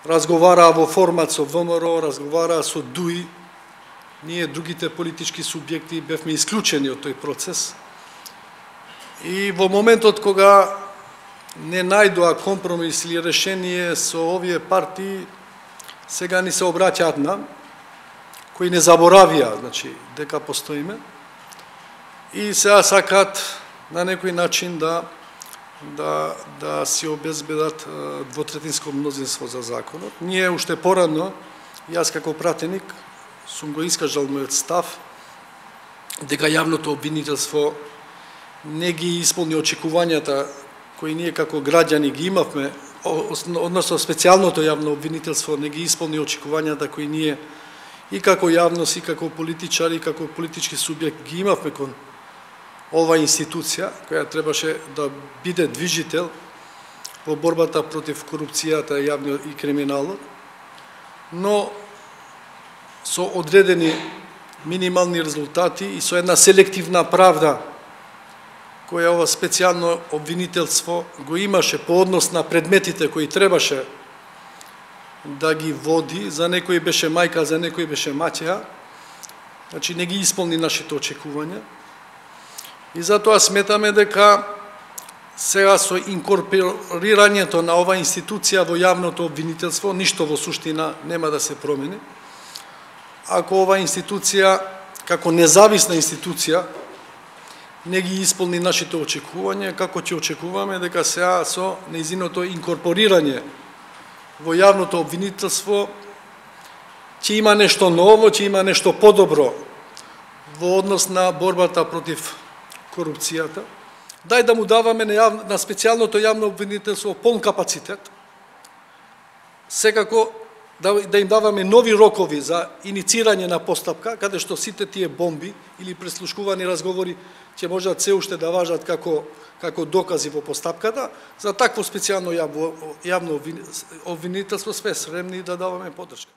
разговараа во формат со ВМРО, разговараа со ДУИ. Ние, другите политички субјекти, бевме исклучени од тој процес. И во моментот кога не најдоа компромис или решение со овие партии, сега ни се обраќаат нам, кои не заборавија, значи, дека постоиме, и сега сакаат на некој начин да си обезбедат двотретинско мнозинство за законот. Ние уште порано, јас како пратеник, сум го искажал мојот став, дека јавното обвинителство не ги исполни очекувањата кои ние како граѓани ги имавме, односно специјалното јавно обвинителство не ги исполни очекувањата кои ние и како јавност, и како политичари, и како политички субјект ги имавме кон ова институција, која требаше да биде движител во борбата против корупцијата и криминалот, но со одредени минимални резултати и со една селективна правда, која ова специјално обвинителство го имаше по однос на предметите кои требаше да ги води, за некој беше мајка, за некој беше маќеа, значи не ги исполни нашите очекувања. И затоа сметаме дека сега со инкорпорирањето на ова институција во јавното обвинителство, ништо во суштина нема да се промени. Ако ова институција, како независна институција, не ги исполни нашите очекувања, како ќе очекуваме дека сега со нејзиното инкорпорирање во јавното обвинителство ќе има нешто ново, ќе има нешто подобро во однос на борбата против корупцијата. Дај да му даваме на специјалното јавно обвинителство полн капацитет, секако да им даваме нови рокови за иницирање на постапка, каде што сите тие бомби или преслушкувани разговори ќе можат се уште да важат како докази во постапката. За такво специјално јавно обвинителство сме спремни да даваме поддршка.